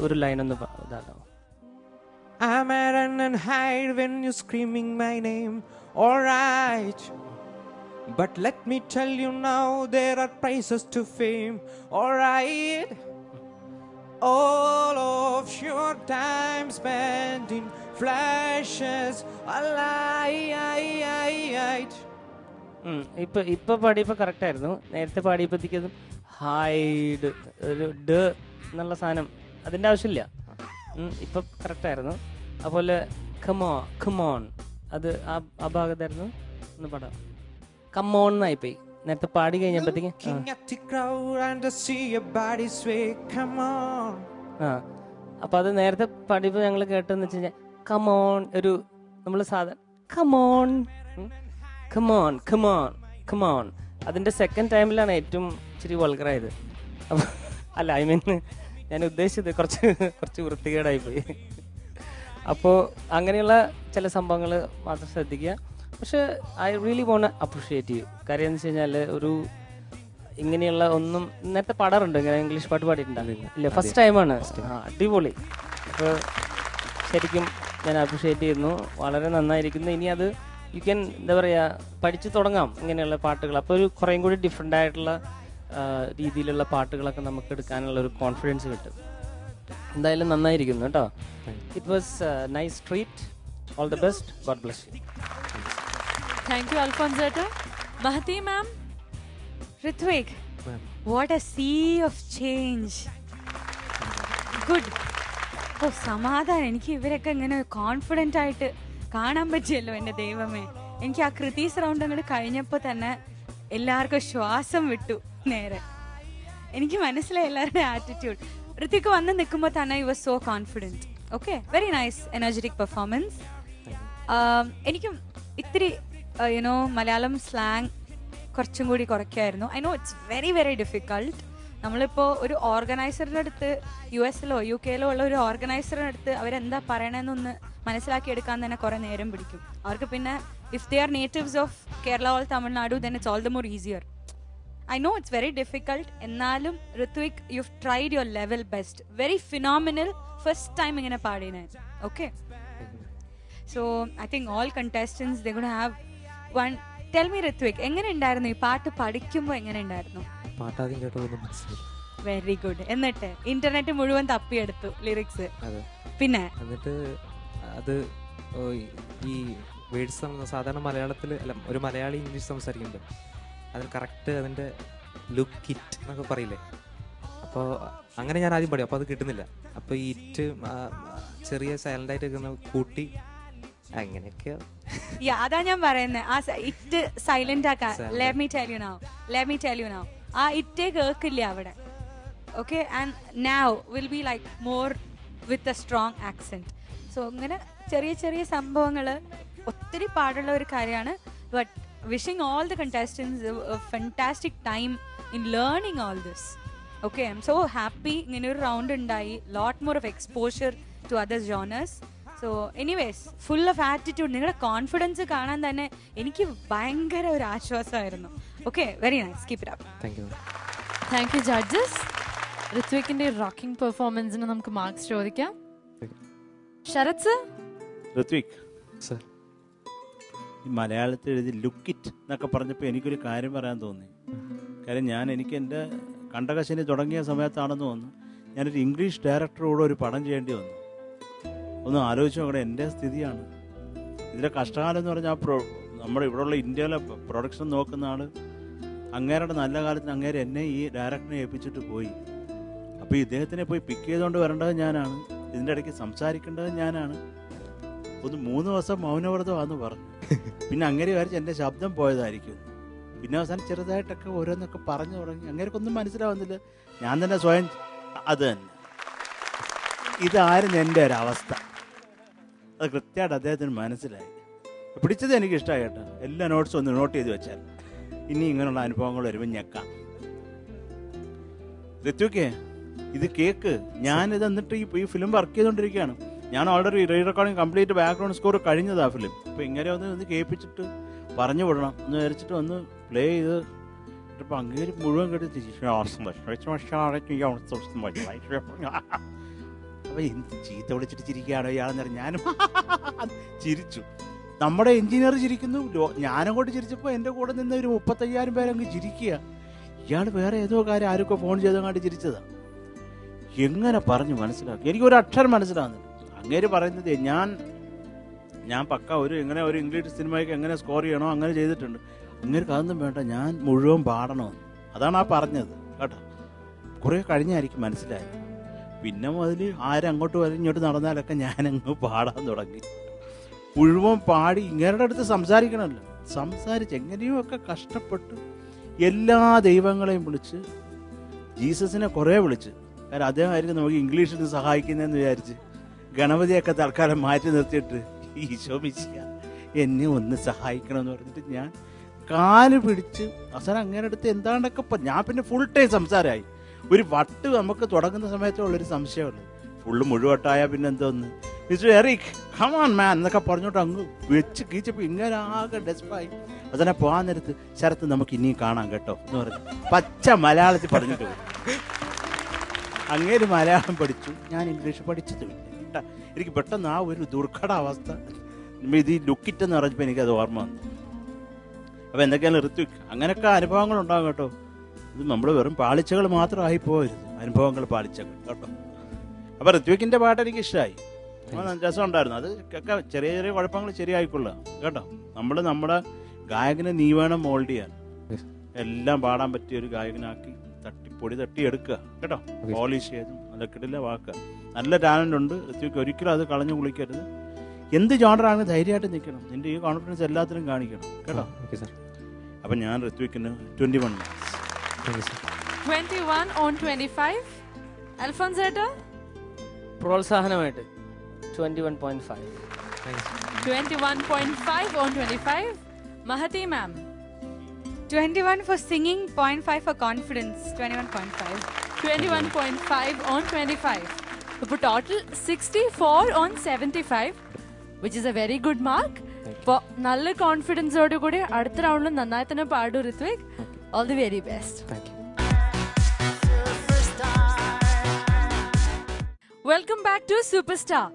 ഒരു ലൈൻ ഒന്ന് ഇതാണോ? I may run and hide when you're screaming my name, alright. But let me tell you now, there are prices to fame, alright. All of your time spent in flashes, a lie. ഇപ്പൊ പാടിയപ്പോ കറക്റ്റ് ആയിരുന്നു. നേരത്തെ പാടിയപ്പോഴത്തേക്കും ഹൈഡ് ഒരു ഡ എന്നുള്ള സാധനം അതിന്റെ ആവശ്യമില്ല. ഇപ്പൊ കറക്റ്റ് ആയിരുന്നു. അതുപോലെ കമോൺ അത് ആ ഭാഗത്തായിരുന്നു. ഒന്ന് പാടാം. കമോൺ എന്നായിപ്പോയി നേരത്തെ പാടി കഴിഞ്ഞപ്പോഴത്തേക്കും. അപ്പൊ അത് നേരത്തെ പാടിയപ്പോ ഞങ്ങൾ കേട്ടെന്ന് വെച്ച് കഴിഞ്ഞാൽ കമോൺ ഒരു നമ്മള് സാധാരണ കമോൺ കമോൺ കമോൺ കമോൺ അതിന്റെ സെക്കൻഡ് ടൈമിലാണ് ഏറ്റവും ഇച്ചിരി വൾഗറായത്. അപ്പൊ അല്ല, ഐ മീൻ ഞാൻ ഉദ്ദേശിച്ചത് കുറച്ച് വൃത്തികേടായിപ്പോയി. അപ്പോൾ അങ്ങനെയുള്ള ചില സംഭവങ്ങൾ മാത്രം ശ്രദ്ധിക്കുക. പക്ഷെ ഐ റിയലി വോണ്ട് അപ്രിഷിയേറ്റ് ചെയ്യൂ. കാര്യം എന്ന് വെച്ച് കഴിഞ്ഞാൽ ഒരു ഇങ്ങനെയുള്ള ഒന്നും നേരത്തെ പാടാറുണ്ട്, ഇങ്ങനെ ഇംഗ്ലീഷ് പാട്ട് പാടിയിട്ടുണ്ടാവില്ല. ഇല്ല, ഫസ്റ്റ് ടൈമാണ്. അടിപൊളി. അപ്പോൾ ശരിക്കും ഞാൻ അപ്രിഷിയേറ്റ് ചെയ്യുന്നു. വളരെ നന്നായിരിക്കുന്നു. ഇനി അത് യു ക്യാൻ എന്താ പറയുക പഠിച്ചു തുടങ്ങാം ഇങ്ങനെയുള്ള പാട്ടുകൾ. അപ്പോൾ ഒരു കുറേയും കൂടി ഡിഫറെൻ്റ് ആയിട്ടുള്ള രീതിയിലുള്ള പാട്ടുകളൊക്കെ നമുക്ക് എടുക്കാനുള്ള ഒരു കോൺഫിഡൻസ് കിട്ടും. എന്തായാലും നന്നായിരിക്കുന്നു കേട്ടോ. It was nice treat. All the best. God bless you. Thank you അൽഫോൻസേട്ടാ. Mahathi ma'am. Ritvik, what a sea of change. Good. ഓ സമാധാനം. എനിക്ക് ഇവരൊക്കെ ഇങ്ങനെ കോൺഫിഡൻ്റ് ആയിട്ട് കാണാൻ പറ്റിയല്ലോ എൻ്റെ ദൈവമേ. എനിക്ക് ആ ക്രിതീസ് റൗണ്ട് അങ്ങോട്ട് കഴിഞ്ഞപ്പോൾ തന്നെ എല്ലാവർക്കും ശ്വാസം വിട്ടു നേരെ. എനിക്ക് മനസ്സിലായി എല്ലാവരുടെ ആറ്റിറ്റ്യൂഡ്. ഋത്വിക് വന്ന് നിൽക്കുമ്പോൾ തന്നെ you was so confident. Okay, very nice energetic performance. എനിക്കും ഇത്തിരി യുനോ മലയാളം സ്ലാങ് കുറച്ചും കൂടി കുറയ്ക്കായിരുന്നു. I know it's very very difficult. നമ്മളിപ്പോൾ ഒരു ഓർഗനൈസറിൻ്റെ അടുത്ത് US UK ഉള്ള ഒരു ഓർഗനൈസറിൻ്റെ അടുത്ത് അവരെന്താ പറയണമെന്നൊന്ന് മനസ്സിലാക്കിയെടുക്കാൻ തന്നെ കുറേ നേരം പിടിക്കും. അവർക്ക് പിന്നെ if they are natives of Kerala or Tamil Nadu then it's all the more easier. I know it's very difficult. എന്നാലും Ritwik, you've tried your level best. Very phenomenal. First time ഇങ്ങനെ പാടിനെ. Okay. So I think all contestants they're going to have one. Tell me Hrithwik, എങ്ങനെ ഉണ്ടായിരുന്നു ഈ പാട്ട് പഠിക്കുമ്പോൾ? എങ്ങനെ ഉണ്ടായിരുന്നു? പാട്ട് ആദ്യം കേട്ടപ്പോൾ മനസ്സിലായി. Very good. എന്നിട്ട് ഇന്റർനെറ്റ് മുഴുവൻ തപ്പിയെടുത്തു ലിറിക്സ്. പിന്നെ എന്നിട്ട് അത് ഈ വേർഡ്സ് സാധാരണ മലയാളത്തിൽ അല്ല ഒരു മലയാളി ഇംഗ്ലീഷ് സംസാരിക്കുമ്പോൾ അതിന് കറക്റ്റ് അതിൻ്റെ ലുക്ക് ഇറ്റ് എന്നൊക്കെ പറയില്ലേ. അപ്പോൾ അങ്ങനെ ഞാൻ ആദ്യം പാടി. അപ്പോൾ അത് കിട്ടുന്നില്ല. അപ്പോൾ ഈ ഇറ്റ് ചെറിയ സൈലൻ്റായിട്ട് നിൽക്കുന്ന കൂട്ടി അങ്ങനെയൊക്കെയോ. അതാ ഞാൻ പറയുന്നത്. ആ ഇറ്റ് സൈലന്റ് ആക്കാൻ let me tell you now ആ ഇറ്റേ കേൾക്കില്ല അവിടെ. Okay, and now will be like more with a strong accent. So ഇങ്ങനെ ചെറിയ ചെറിയ സംഭവങ്ങൾ ഒത്തിരി പാടുള്ള ഒരു കാര്യമാണ്. But wishing all the contestants a fantastic time in learning all this. Okay, I'm so happy ഇങ്ങനെ ഒരു റൗണ്ട് ഉണ്ടായി. lot more of exposure to other genres. So anyways, full of attitude. നിങ്ങളുടെ കോൺഫിഡൻസ് കാണാൻ തന്നെ എനിക്ക് ഭയങ്കര ഒരു ആശ്വാസമായിരുന്നു. Okay, very nice. Keep it up. Thank you judges. ഋത്വിക്കിന്റെ റോക്കിംഗ് പെർഫോമൻസിന് നമുക്ക് മാർക്സ് ചോദിക്കാം. ശരത് സർ. ഋത്വിക് സർ, ഈ മലയാളത്തിൽ എഴുതി ലുക്കിറ്റ് എന്നൊക്കെ പറഞ്ഞപ്പോൾ എനിക്കൊരു കാര്യം പറയാൻ തോന്നി. കാര്യം എനിക്ക് എൻ്റെ കണ്ടകശനി തുടങ്ങിയ സമയത്താണെന്ന് തോന്നുന്നു ഞാനൊരു ഇംഗ്ലീഷ് ഡയറക്ടറോട് ഒരു പടം ചെയ്യേണ്ടി വന്നു. ഒന്ന് ആലോചിച്ച് നോക്കണേ, എൻ്റെ സ്ഥിതിയാണ്. ഇതിലെ കഷ്ടകാലം എന്ന് പറഞ്ഞാൽ നമ്മുടെ ഇവിടെയുള്ള ഇന്ത്യയിലെ പ്രൊഡക്ഷൻ നോക്കുന്ന ആൾ അങ്ങേരുടെ നല്ല കാലത്തിന് അങ്ങേരെ എന്നെ ഈ ഡയറക്ടറിനെ ഏൽപ്പിച്ചിട്ട് പോയി. അപ്പോൾ ഇദ്ദേഹത്തിനെ പോയി പിക്ക് ചെയ്തുകൊണ്ട് വരേണ്ടത് ഞാനാണ്. ഇതിൻ്റെ ഇടയ്ക്ക് സംസാരിക്കേണ്ടത് ഞാനാണ്. ഒന്ന് 3 ദിവസം മൗനവ്രതമാണെന്ന് പറഞ്ഞു. പിന്നെ അങ്ങേര് വിചാരിച്ച് എൻ്റെ ശബ്ദം പോയതായിരിക്കും. പിന്നെ അവസാനം ചെറുതായിട്ടൊക്കെ ഓരോന്നൊക്കെ പറഞ്ഞു തുടങ്ങി. അങ്ങേർക്കൊന്നും മനസ്സിലാവുന്നില്ല. ഞാൻ തന്നെ സ്വയം അത് തന്നെ ഇതായിരുന്നു എൻ്റെ ഒരവസ്ഥ. അത് കൃത്യമായിട്ട് അദ്ദേഹത്തിന് മനസ്സിലായി. പിടിച്ചത് എനിക്ക് ഇഷ്ടമായി കേട്ടോ. എല്ലാ നോട്ട്സും ഒന്ന് നോട്ട് ചെയ്ത് വെച്ചാൽ ഇനി ഇങ്ങനെയുള്ള അനുഭവങ്ങൾ വരുമ്പോൾ ഞെക്കാം. ഋത്വിക്കേ, ഇത് കേക്ക്. ഞാനിത് എന്നിട്ട് ഈ ഫിലിം വർക്ക് ചെയ്തുകൊണ്ടിരിക്കുകയാണ്. ഞാൻ already re recording complete background score കഴിഞ്ഞതാ ഫിലിം. അപ്പോൾ ഇങ്ങനെ ഒന്ന് കേൾപ്പിച്ചിട്ട് പറഞ്ഞു വിടണം എന്ന് വിചാരിച്ചിട്ട് ഒന്ന് പ്ലേ ചെയ്ത് കേട്ടപ്പോൾ അങ്ങേര് മുഴുവൻ കേട്ട് അപ്പോൾ എന്ത് ചീത്ത വിളിച്ചിട്ട് ചിരിക്കുകയാണോ ഇയാളെന്ന് പറഞ്ഞാൽ ഞാനും ചിരിച്ചു. നമ്മുടെ എഞ്ചിനീയർ ചിരിക്കുന്നു, ഞാനങ്ങോട്ട് ചിരിച്ചപ്പോൾ എൻ്റെ കൂടെ നിന്ന് ഒരു 35,000 പേരങ്ങ് ചിരിക്കുക. ഇയാൾ വേറെ ഏതോ കാര്യം ആരൊക്കെ ഫോൺ ചെയ്തങ്ങാണ്ട് ചിരിച്ചതാണ്. എങ്ങനെ പറഞ്ഞു മനസ്സിലാക്കി? എനിക്കൊരു അക്ഷരം മനസ്സിലാകുന്നില്ല. അങ്ങേര് പറയുന്നത് ഞാൻ പക്ക ഒരു ഇംഗ്ലീഷ് സിനിമയ്ക്ക് എങ്ങനെ സ്കോർ ചെയ്യണോ അങ്ങനെ ചെയ്തിട്ടുണ്ട്. അങ്ങേർക്ക് അതൊന്നും വേണ്ട, ഞാൻ മുഴുവൻ പാടണമെന്ന്. അതാണ് ആ പറഞ്ഞത് കേട്ടോ. കുറേ കഴിഞ്ഞായിരിക്കും മനസ്സിലായത്. പിന്നെ മുതൽ ആരങ്ങോട്ട് വരും ഇങ്ങോട്ട് നടന്നാലൊക്കെ ഞാനങ്ങ് പാടാൻ തുടങ്ങി. മുഴുവൻ പാടി ഇങ്ങേരുടെ അടുത്ത് സംസാരിക്കണമല്ലോ, സംസാരിച്ച് എങ്ങനെയോ ഒക്കെ കഷ്ടപ്പെട്ട് എല്ലാ ദൈവങ്ങളെയും വിളിച്ച്, ജീസസിനെ കുറേ വിളിച്ച്. കാരണം അദ്ദേഹമായിരിക്കും നമുക്ക് ഇംഗ്ലീഷിന് സഹായിക്കുന്നതെന്ന് വിചാരിച്ച് ഗണപതിയൊക്കെ തൽക്കാലം മാറ്റി നിർത്തിയിട്ട് ഈശോ മിശിഹ എന്നെ ഒന്ന് സഹായിക്കണമെന്ന് പറഞ്ഞിട്ട് ഞാൻ കാല് പിടിച്ച് അവസാനം അങ്ങനെ അടുത്ത് എന്താണ്ടൊക്കെ ഞാൻ പിന്നെ ഫുൾ ടൈം സംസാരമായി. ഒരു വട്ട് നമുക്ക് തുടങ്ങുന്ന സമയത്തുള്ളൊരു സംശയമുള്ളത്, ഫുള്ള് മുഴുവട്ടായ പിന്നെ എന്തോന്ന് mister Eric come on man എന്നൊക്കെ പറഞ്ഞോട്ട് അങ്ങ് വെച്ച് കീച്ചപ്പോൾ ഇങ്ങനെ ആകെ ഡെസ്പായി. അതിനെ പോകാൻ നേരത്ത് ശരത്ത് നമുക്ക് ഇനിയും കാണാം കേട്ടോ എന്ന് പറഞ്ഞു പച്ച മലയാളത്തിൽ പറഞ്ഞിട്ട് പോയി. അങ്ങേര് മലയാളം പഠിച്ചു, ഞാൻ ഇംഗ്ലീഷ് പഠിച്ചതുമില്ല കേട്ടോ. എനിക്ക് പെട്ടെന്ന് ആ ഒരു ദുർഘടാവസ്ഥ ഇത് ലുക്കിറ്റ് എന്ന് പറഞ്ഞപ്പോൾ എനിക്കത് ഓർമ്മ വന്നു. അപ്പോൾ എന്തൊക്കെയാണ് ഋത്വിക്, അങ്ങനെയൊക്കെ അനുഭവങ്ങളുണ്ടാകും കേട്ടോ. ഇത് നമ്മൾ വെറും പാളിച്ചകൾ മാത്രമായി പോകരുത്, അനുഭവങ്ങൾ പാളിച്ചകൾ കേട്ടോ. അപ്പോൾ ഋത്വിക്കിൻ്റെ പാട്ട് എനിക്ക് ഇഷ്ടമായി, രസമുണ്ടായിരുന്നു. അത് ഒക്കെ ചെറിയ ചെറിയ കുഴപ്പങ്ങൾ ശരിയായിക്കൊള്ളുക കേട്ടോ. നമ്മുടെ ഗായകനെ നീ വേണം മോൾഡ് ചെയ്യാൻ, എല്ലാം പാടാൻ പറ്റിയ ഒരു ഗായകനാക്കി പൊടി തട്ടിയെടുക്കുക കേട്ടോ. പോളിഷ് ചെയ്തും അതൊക്കെ ഇടില്ല വാക്കുക. നല്ല ടാലൻ്റ് ഉണ്ട് ഋത്വിക്ക്, ഒരിക്കലും അത് കളഞ്ഞു കുളിക്കരുത്. എന്ത് ജോണറാണ് ധൈര്യമായിട്ട് നിൽക്കണം, നിന്റെ ഈ കോൺഫിഡൻസ് എല്ലാത്തിനും കാണിക്കണം കേട്ടോ. അപ്പം ഞാൻ ഋത്വിക്കിന് 21 marks. 21 on 25. അൽഫോൻസേട്ടാ പ്രോത്സാഹനമായിട്ട് 21.5. 21.5 on 25. Mahati ma'am 21 for singing, 0.5 for confidence. 21.5. 21.5 on 25. So total 64 on 75, which is a very good mark. For നല്ല കോൺഫിഡൻസോട് കൂടി അടുത്ത റൗണ്ടിൽ നന്നായി തന്നെ പാടൂ Rithvik. All the very best. Welcome back to super star.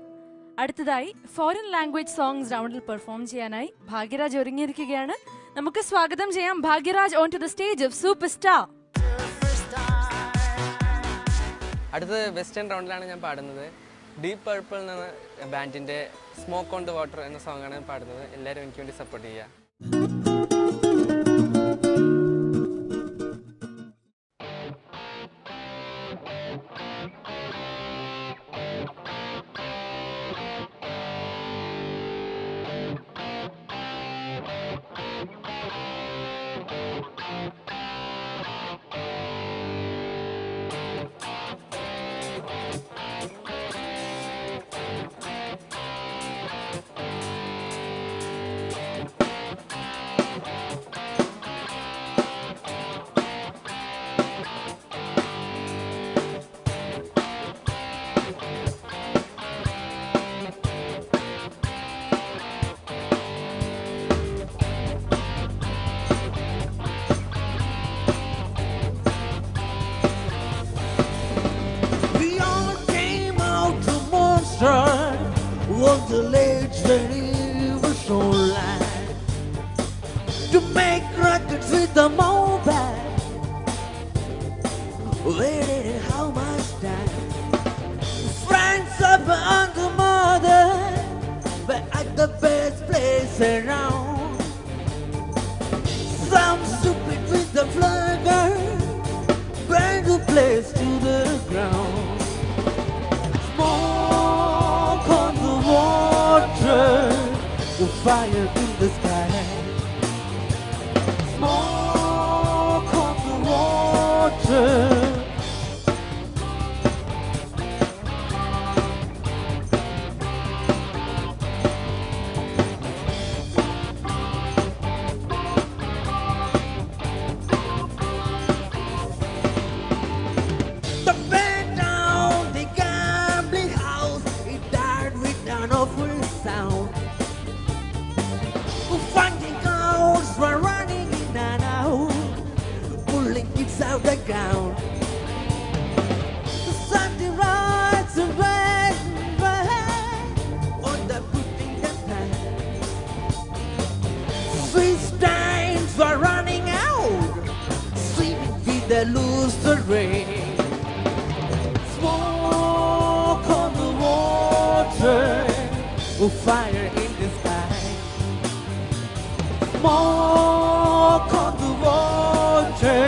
അടുത്തതായി ഫോറിൻ ലാംഗ്വേജ് സോങ്സ് റൗണ്ടിൽ പെർഫോം ചെയ്യാനായി ഭാഗ്യരാജ് ഒരുങ്ങിയിരിക്കുകയാണ്. നമുക്ക് സ്വാഗതം ചെയ്യാം Bhagyaraj on to the stage of super star. അടുത്തത് വെസ്റ്റേൺ റൗണ്ടിലാണ് ഞാൻ പാടുന്നത്. ഡീപ് പർപ്പിൾ എന്ന ബാൻഡിന്റെ സ്മോക്ക് ഓൺ ദ വാട്ടർ എന്ന സോങ്ങാണ് പാടുന്നത്. എല്ലാവരും എനിക്ക് വേണ്ടി സപ്പോർട്ട് ചെയ്യുക. Was the late river shoreline to make records with the mobile. Waited how much time? Friends up on the mother, but at the best place around. Some stupid with the flagger, burn the place to the ground. The fire in the sky, smoke on the water. The bed down the gambling house, it died with an awful sound. face out the ground. Something rides away on the putting the time. Sweet times were running out, sleeping with the looser rain. Smoke on the water, fire in the sky. Smoke on the water.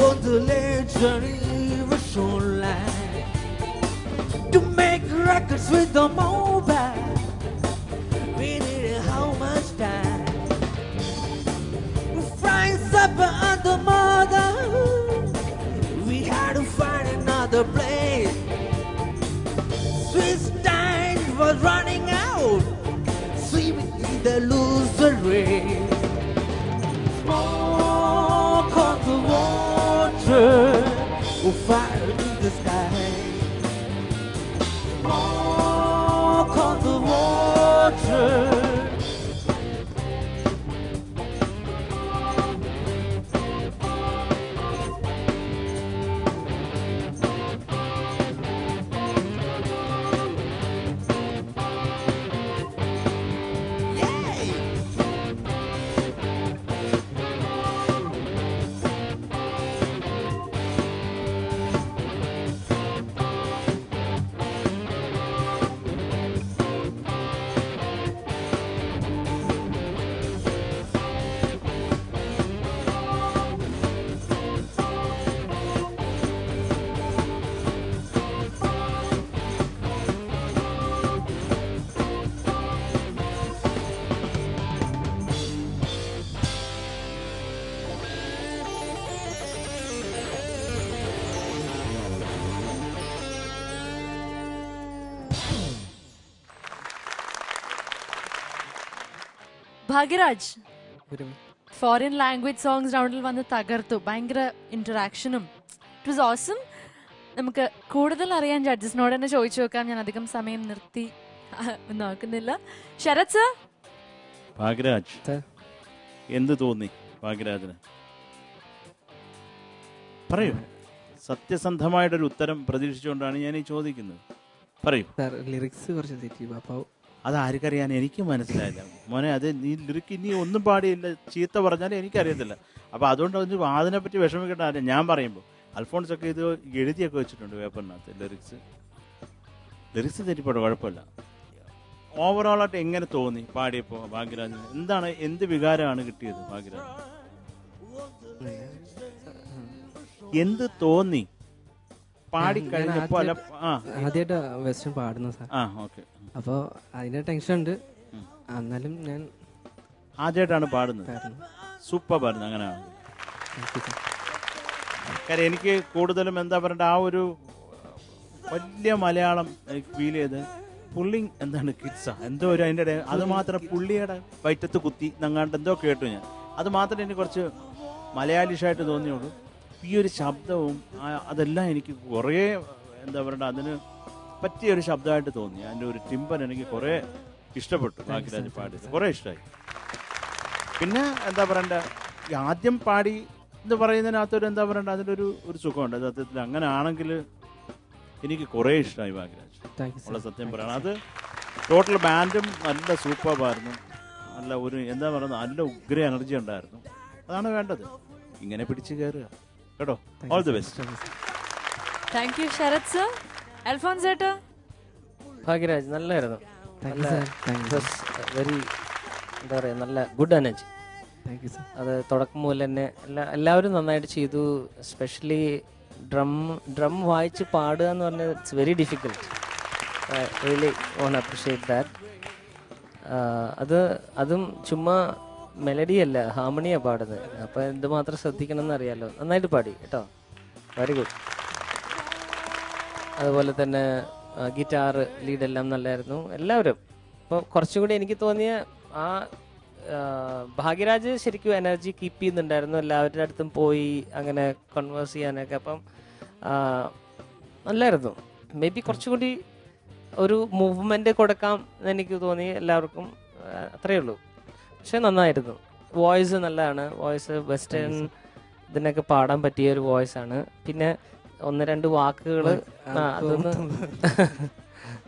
On the legendary shoreline to make records with the mobile. We needed how much time? Frying supper on the mother. We had to find another place. Swiss time was running out, swimming in the loser race. Smoke on the water, fire in the sky. Smoke on the water. Bhagyaraj foreign language songs റൗണ്ടിൽ വന്ന് തകർത്തു. ഭയങ്കര ഇന്ററാക്ഷനും ഇറ്റ് വാസ് ഓസം. നമുക്ക് കൂടുതൽ അറിയാൻ ജഡ്ജസിനോട് തന്നെ ചോദിച്ചു നോക്കാം. ഞാൻ അധികം സമയം നിർത്തി നോക്കുന്നില്ല. ശരത് സർ, ഭാഗ്യരാജ് എന്ത് തോന്നി ഭാഗ്യരാജിന്? പറയൂ. സത്യസന്ധമായിട്ടൊരു ഉത്തരം പ്രതീക്ഷിച്ചുകൊണ്ടാണ് ഞാൻ ഈ ചോദിക്കുന്നത്. പറയൂ. ലിറിക്സ് കുറച്ച് തെറ്റി. അപ്പോൾ അതാർക്കറിയാൻ? എനിക്ക് മനസ്സിലായില്ല മോനെ. അത് നീ ലിറിക്ക് ഇനി ഒന്നും പാടിയില്ല, ചീത്ത പറഞ്ഞാലും എനിക്കറിയത്തില്ല. അപ്പോൾ അതുകൊണ്ട് അതിനെപ്പറ്റി വിഷമിക്കേണ്ട ആരും. ഞാൻ പറയുമ്പോൾ അൽഫോൺസ് ഒക്കെ ഇത് എഴുതിയൊക്കെ വെച്ചിട്ടുണ്ട് പേപ്പറിനകത്ത്. ലിറിക്സ് തെറ്റിപ്പോട്ടെ, കുഴപ്പമില്ല. ഓവറോളായിട്ട് എങ്ങനെ തോന്നി പാടിയപ്പോൾ ഭാഗ്യരാജിന്? എന്ത് വികാരമാണ് കിട്ടിയത് ഭാഗ്യരാജ്? എന്ത് തോന്നി പാടിക്കഴിഞ്ഞപ്പോൾ? ആദ്യമായിട്ട് വെസ്റ്റേൺ പാടുന്നു സാർ. ഓക്കെ. അപ്പോൾ അതിന്റെ ടെൻഷൻ ഉണ്ട്. എന്നാലും ഞാൻ ആദ്യമായിട്ടാണ് പാടുന്നത്. സൂപ്പർ പാടുന്നത്. അങ്ങനെയാണ്. കാര്യം എനിക്ക് കൂടുതലും എന്താ പറയണ്ട, ആ ഒരു വലിയ മലയാളം എനിക്ക് ഫീൽ ചെയ്ത് പുള്ളി എന്താണ് കിഡ്സാ എന്തോ ഒരു അതിൻ്റെ അത് മാത്രം പുള്ളിയുടെ വയറ്റത്ത് കുത്തി നങ്ങാണ്ട് എന്തോ കേട്ടു ഞാൻ. അത് മാത്രമേ എനിക്ക് കുറച്ച് മലയാളിഷായിട്ട് തോന്നിയുള്ളൂ. ഈ ഒരു ശബ്ദവും അതെല്ലാം എനിക്ക് കുറേ എന്താ പറയണ്ട അതിന് പറ്റിയൊരു ശബ്ദമായിട്ട് തോന്നി. അതിൻ്റെ ഒരു ടിമ്പൻ എനിക്ക് കുറേ ഇഷ്ടപ്പെട്ടു. ഭാഗ്യരാജ് പാടിയത് കുറേ ഇഷ്ടമായി. പിന്നെ എന്താ പറയണ്ട, ആദ്യം പാടി എന്ന് പറയുന്നതിനകത്തൊരു എന്താ പറയണ്ട, അതിലൊരു സുഖമുണ്ട് സത്യത്തിൽ. അങ്ങനെ ആണെങ്കിൽ എനിക്ക് കുറേ ഇഷ്ടമായി ഭാഗ്യരാജ് ഉള്ള സത്യം പറയണം. അത് ടോട്ടൽ ബാൻഡും നല്ല സൂപ്പറായിരുന്നു. നല്ല ഒരു എന്താ പറയുക, നല്ല ഉഗ്ര എനർജി ഉണ്ടായിരുന്നു. അതാണ് വേണ്ടത്. ഇങ്ങനെ പിടിച്ചു കയറുക കേട്ടോ. All the best. Thank you Sharath sir. Alphonse ചേട്ടാ? ഭാഗ്യരാജ് നല്ലായിരുന്നു. വെരി എന്താ പറയുക, നല്ല ഗുഡ് എനർജി. അത് തുടക്കം മുതൽ തന്നെ എല്ലാവരും നന്നായിട്ട് ചെയ്തു. എസ്പെഷ്യലി ഡ്രം വായിച്ച് പാടുക എന്ന് പറഞ്ഞാൽ it's very difficult. Really want appreciate that. അതും ചുമ്മാ മെലഡി അല്ല, ഹാർമണിയാണ് പാടുന്നത്. അപ്പോൾ എന്തുമാത്രം ശ്രദ്ധിക്കണം എന്നറിയാലോ. നന്നായിട്ട് പാടി കേട്ടോ, വെരി ഗുഡ്. അതുപോലെ തന്നെ ഗിറ്റാർ ലീഡെല്ലാം നല്ലായിരുന്നു എല്ലാവരും. അപ്പോൾ കുറച്ചും കൂടി എനിക്ക് തോന്നിയ ഭാഗ്യരാജ് ശരിക്കും എനർജി കീപ്പ് ചെയ്യുന്നുണ്ടായിരുന്നു. എല്ലാവരുടെ അടുത്തും പോയി അങ്ങനെ കൺവേഴ്സ് ചെയ്യാനൊക്കെ. അപ്പം നല്ലായിരുന്നു. മേ ബി കുറച്ചുകൂടി ഒരു മൂവ്മെന്റ് കൊടുക്കാം എന്ന് എനിക്ക് തോന്നി എല്ലാവർക്കും. അത്രയേ ഉള്ളൂ. പക്ഷെ നന്നായിരുന്നു. വോയിസ് നല്ലതാണ്. വോയിസ് വെസ്റ്റേൺ ഇതിനൊക്കെ പാടാൻ പറ്റിയ ഒരു വോയിസ് ആണ്. പിന്നെ 1-2 വാക്കുകൾ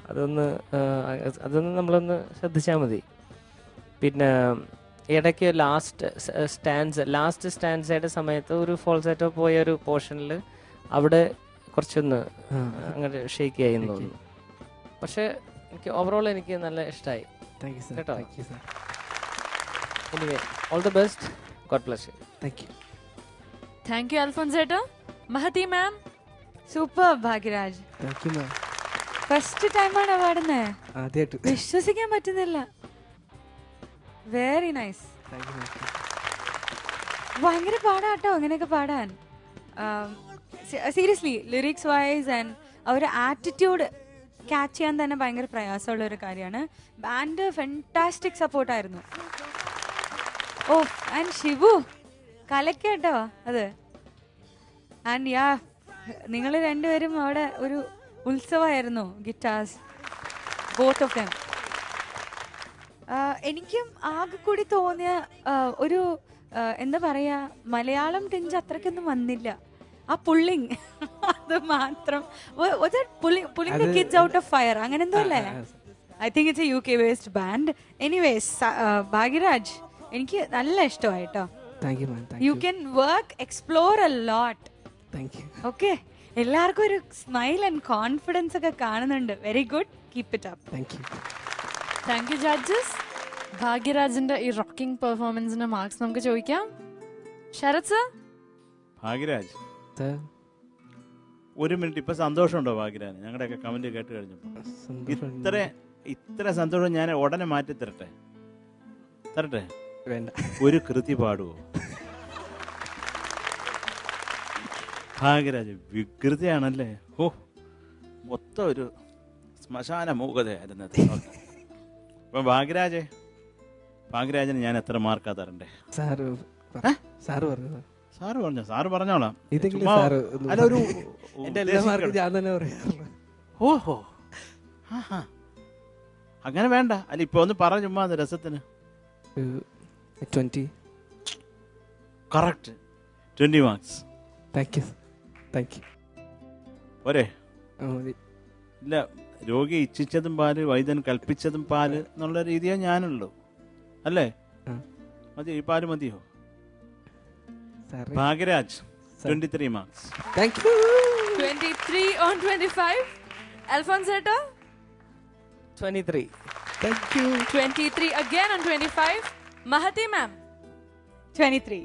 അതൊന്ന് നമ്മളൊന്ന് ശ്രദ്ധിച്ചാൽ മതി. പിന്നെ ഇടയ്ക്ക് ലാസ്റ്റ് സ്റ്റാൻസയുടെ സമയത്ത് ഒരു ഫോൾസെറ്റോ പോയ ഒരു പോർഷനിൽ അവിടെ കുറച്ചൊന്ന് അങ്ങനെ ഷേക്ക് ആയി എന്ന് തോന്നുന്നു. പക്ഷെ എനിക്ക് ഓവറോൾ എനിക്ക് നല്ല ഇഷ്ടമായി കേട്ടോ. Anyway all the best. God bless you. Thank you Alphonse ചേട്ടാ. മഹതി മാം? സൂപ്പർ ഭാഗ്യരാജ്. ഫസ്റ്റ് ടൈമാണ് പാടുന്നത്. വിശ്വസിക്കാൻ പറ്റുന്നില്ല. Very nice. ഭയങ്കര പാടാട്ടോ അങ്ങനെയൊക്കെ പാടാൻ. സീരിയസ്ലി ലിറിക്സ് വൈസ് ആൻഡ് ഒരു ആറ്റിറ്റ്യൂഡ് ക്യാച്ച് ചെയ്യാൻ തന്നെ ഭയങ്കര പ്രയാസമുള്ള ഒരു കാര്യമാണ്. ബാൻഡ് ഫെന്റാസ്റ്റിക് സപ്പോർട്ടായിരുന്നു. ഓ ആൻഡ് ഷിബു കലക്കേട്ടോ അത്. ആൻഡ് യാ, നിങ്ങൾ രണ്ടുപേരും അവിടെ ഒരു ഉത്സവമായിരുന്നു. Guitars both of them. എനിക്കും ആകെ കൂടി തോന്നിയ ഒരു എന്താ പറയാ, മലയാളം ടിഞ്ച് അത്രയ്ക്കൊന്നും വന്നില്ല. ആ പുള്ളിങ് അത് മാത്രം. Pulling the kids out of fire അങ്ങനെ എന്തോ അല്ലേ? I think it's a UK based band. Anyways Bhagyaraj എനിക്ക് നല്ല ഇഷ്ടമായിട്ടോ. You can work, explore a lot. Okay, എല്ലാവർക്കും ഒരു സ്മൈൽ ആൻഡ് കോൺഫിഡൻസ് ഒക്കെ കാണുന്നുണ്ട്. Very good, keep it up. Thank you judges. ഭാഗ്യരാജിന്റെ ഈ റോക്കിംഗ് പെർഫോമൻസിന്റെ മാർക്സ് നമുക്ക് ചോദിക്കാം. ശരത് സർ? ഭാഗ്യരാജ് 1 മിനിറ്റ്. ഇപ്പൊ സന്തോഷമുണ്ടോ ഭാഗ്യരാജ്? ഞങ്ങളുടെയൊക്കെ കമന്റ് കേട്ട് കഴിഞ്ഞപ്പോ ഇത്ര സന്തോഷം ഞാൻ ഉടനെ മാറ്റി തരട്ടെ? വേണ്ട. ഒരു കൃതി പാടുവോ ഭാഗ്യരാജ്? വികൃതിയാണല്ലേ. ഓ, മൊത്തം ഒരു ശ്മശാന മൂകതയായിരുന്നു. അപ്പൊ ഭാഗ്യരാജന് ഞാൻ എത്ര മാർക്കാ തരണ്ടേ? സാറ് പറഞ്ഞോളാം. അല്ല, ഒരു ഓഹോ, അങ്ങനെ വേണ്ട. അല്ല, ഇപ്പൊ ഒന്ന് പറ ചുമ്മാ രസത്തിന്. 20. Correct 20 marks. പോരെ? ഇല്ല, രോഗി ഇച്ഛിച്ചതും പാല്, വൈദ്യൻ കൽപ്പിച്ചതും പാല് എന്നുള്ള രീതിയേ ഞാനുള്ളൂ അല്ലേ? മതി, ഈ പാല് മതിയോ? ഭാഗ്യരാജ് 23 മാർക്സ്. 23 on 25. അൽഫോൻസ് ചേട്ടാ? 23. 23 again on 25. Mahathi ma'am? 23.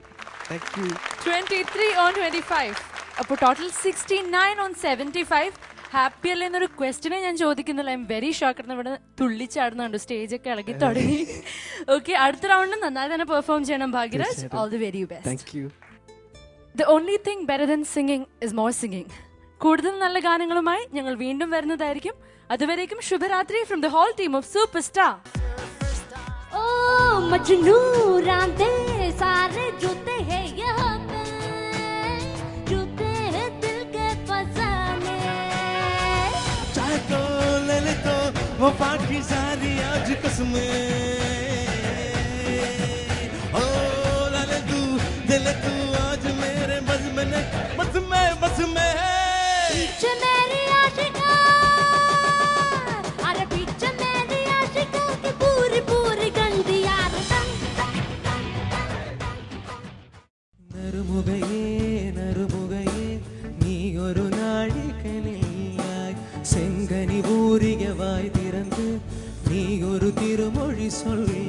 23 on 25. അപ്പോൾ ടോട്ടൽ 69 on 75. ഹാപ്പി അല്ലേ എന്നൊരു ക്വസ്റ്റിനെ ഞാൻ ചോദിക്കുന്നില്ല. I am very shock. ഇവിടെ തുള്ളിച്ചാടുന്നുണ്ട്, സ്റ്റേജ് ഒക്കെ ഇളകി തുടങ്ങി. ഓക്കെ, അടുത്ത റൗണ്ടിൽ നന്നായി തന്നെ പെർഫോം ചെയ്യണം Bhagyaraj. All the very best. The only thing better than singing is more singing. കൂടുതൽ നല്ല ഗാനങ്ങളുമായി ഞങ്ങൾ വീണ്ടും വരുന്നതായിരിക്കും. അതുവരേക്കും ശുഭരാത്രി from the whole team of super star. ओ मजनू रांदे सारे जूते हैं यहाँ पे, जूते हैं दिल के फसाने. चाहे तो ले ले तो वफा की सारी आज कसमें, ओ ले ले तू दिल तू आज मेरे சொல்லி